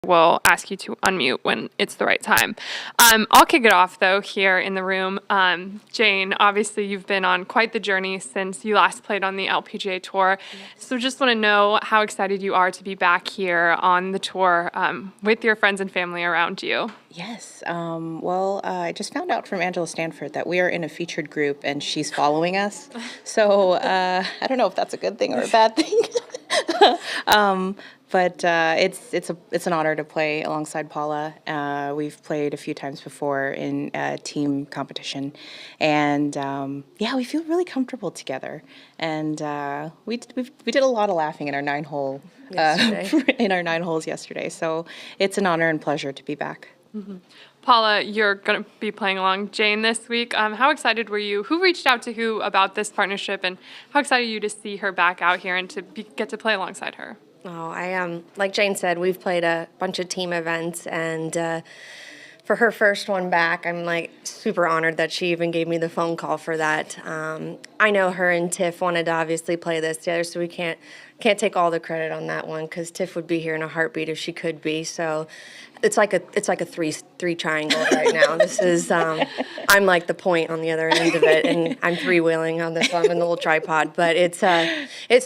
We'll ask you to unmute when it's the right time. I'll kick it off, though, here in the room. Jane, obviously you've been on quite the journey since you last played on the LPGA Tour. Yes. So just want to know how excited you are to be back here on the tour with your friends and family around you. Yes. I just found out from Angela Stanford that we are in a featured group and she's following us. So I don't know if that's a good thing or a bad thing. But it's an honor to play alongside Paula. We've played a few times before in team competition, and we feel really comfortable together. And we did a lot of laughing in our 9-hole in our 9 holes yesterday. So it's an honor and pleasure to be back. Mm-hmm. Paula, you're going to be playing along Jane this week. How excited were you? Who reached out to who about this partnership, and how excited are you to see her back out here and to get to play alongside her? Oh, I am. Like Jane said, we've played a bunch of team events, and for her first one back, I'm like super honored that she even gave me the phone call for that. I know her and Tiff wanted to obviously play this together, so we can't take all the credit on that one because Tiff would be here in a heartbeat if she could be. So it's like a three triangle right now. This is I'm like the point on the other end of it, and I'm three-wheeling on this one in the little tripod. But it's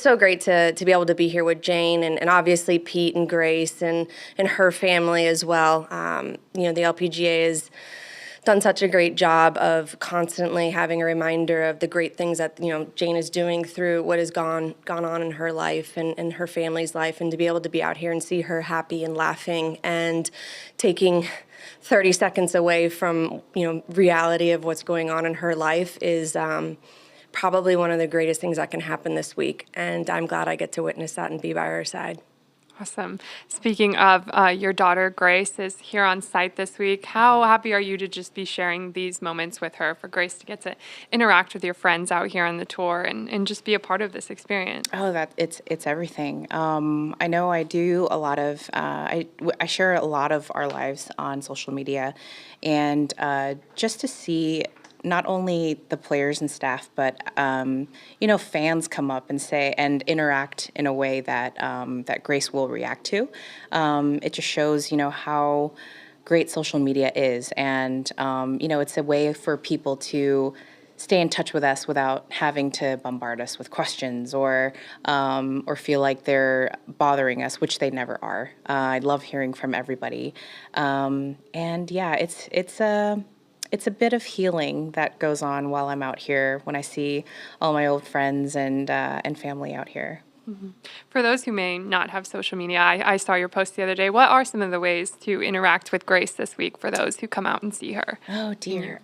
so great to be able to be here with Jane and obviously Pete and Grace and her family as well. The LPGA is done such a great job of constantly having a reminder of the great things that Jane is doing through what has gone on in her life and her family's life, and to be able to be out here and see her happy and laughing and taking 30 seconds away from reality of what's going on in her life is probably one of the greatest things that can happen this week, and I'm glad I get to witness that and be by her side. Awesome. Speaking of your daughter, Grace, is here on site this week. How happy are you to just be sharing these moments with her, for Grace to get to interact with your friends out here on the tour and just be a part of this experience? Oh, it's everything. I know I do a lot of, I share a lot of our lives on social media, and just to see not only the players and staff, but fans come up and say and interact in a way that that Grace will react to. It just shows how great social media is, and it's a way for people to stay in touch with us without having to bombard us with questions or feel like they're bothering us, which they never are. I love hearing from everybody, it's a bit of healing that goes on while I'm out here when I see all my old friends and family out here. Mm-hmm. For those who may not have social media, I saw your post the other day. What are some of the ways to interact with Grace this week for those who come out and see her? Oh, dear.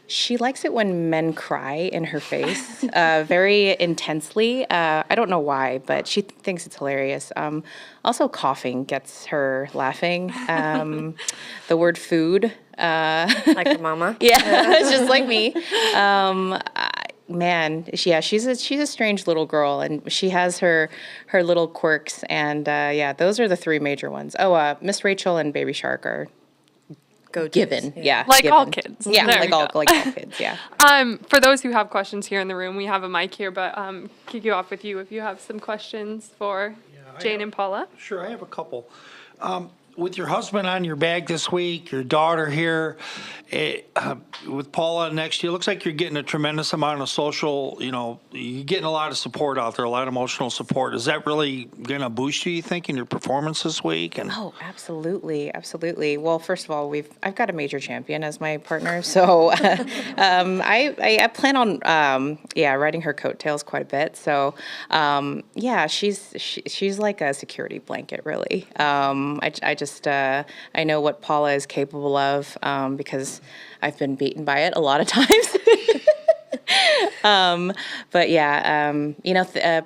She likes it when men cry in her face very intensely. I don't know why, but she thinks it's hilarious. Also, coughing gets her laughing. The word food. Like her mama. Yeah, it's just like me. She's a strange little girl, and she has her little quirks, and those are the 3 major ones. Oh, Miss Rachel and Baby Shark are given. Yeah, like given. all kids. Yeah, like all kids. Yeah. For those who have questions here in the room, we have a mic here, but kick you off with you if you have some questions for Jane and Paula. Sure, I have a couple. With your husband on your bag this week, your daughter here, with Paula next to you, it looks like you're getting a tremendous amount of social, you're getting a lot of support out there, a lot of emotional support. Is that really going to boost you think, in your performance this week? Oh, absolutely. Absolutely. Well, first of all, I've got a major champion as my partner, so I plan on, riding her coattails quite a bit. So, she's like a security blanket, really. I know what Paula is capable of because I've been beaten by it a lot of times.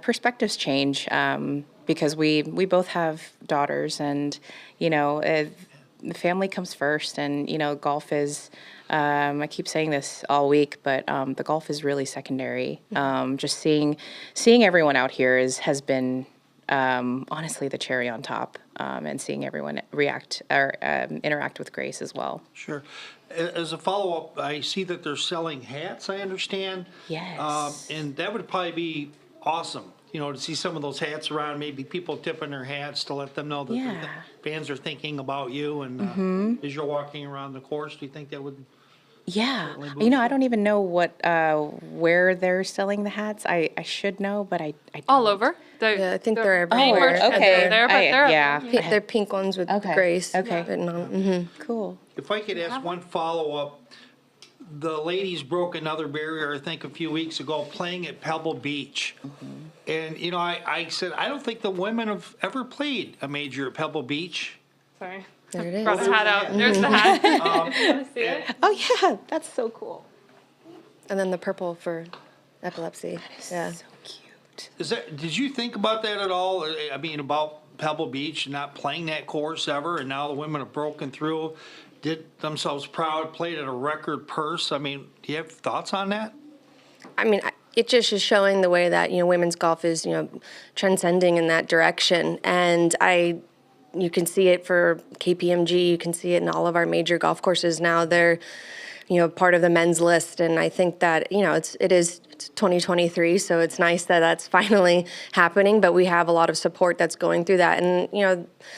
Perspectives change because we both have daughters, and the family comes first, and golf is. I keep saying this all week, but the golf is really secondary. Just seeing everyone out here has been. Honestly, the cherry on top, and seeing everyone react or interact with Grace as well. Sure. As a follow-up, I see that they're selling hats, I understand. Yes. And that would probably be awesome to see some of those hats around, maybe people tipping their hats to let them know that Yeah. fans are thinking about you. And as you're walking around the course, do you think that would? Yeah. Certainly You know, boost I it. don't even know where they're selling the hats. I should know, but I don't. All over. Yeah, I think they're Any everywhere. merch okay. they're there, but they're yeah. They're pink ones with Okay, grace. okay. Written on 'em. Cool. If I could ask one follow-up, the ladies broke another barrier, I think, a few weeks ago, playing at Pebble Beach. And, I said, I don't think the women have ever played a major at Pebble Beach. Sorry. There it Brought is. his hat out. There's the hat. You wanna see it? Oh yeah, that's so cool. And then the purple for epilepsy. Yeah. So cute. Did you think about that at all? I mean, about Pebble Beach not playing that course ever, and now the women have broken through, did themselves proud, played at a record purse. I mean, do you have thoughts on that? I mean, it just is showing the way that, women's golf is, transcending in that direction. And you can see it for KPMG, you can see it in all of our major golf courses now. They're, part of the men's list. And I think that, it is 2023, so it's nice that that's finally happening, but we have a lot of support that's going through that. And,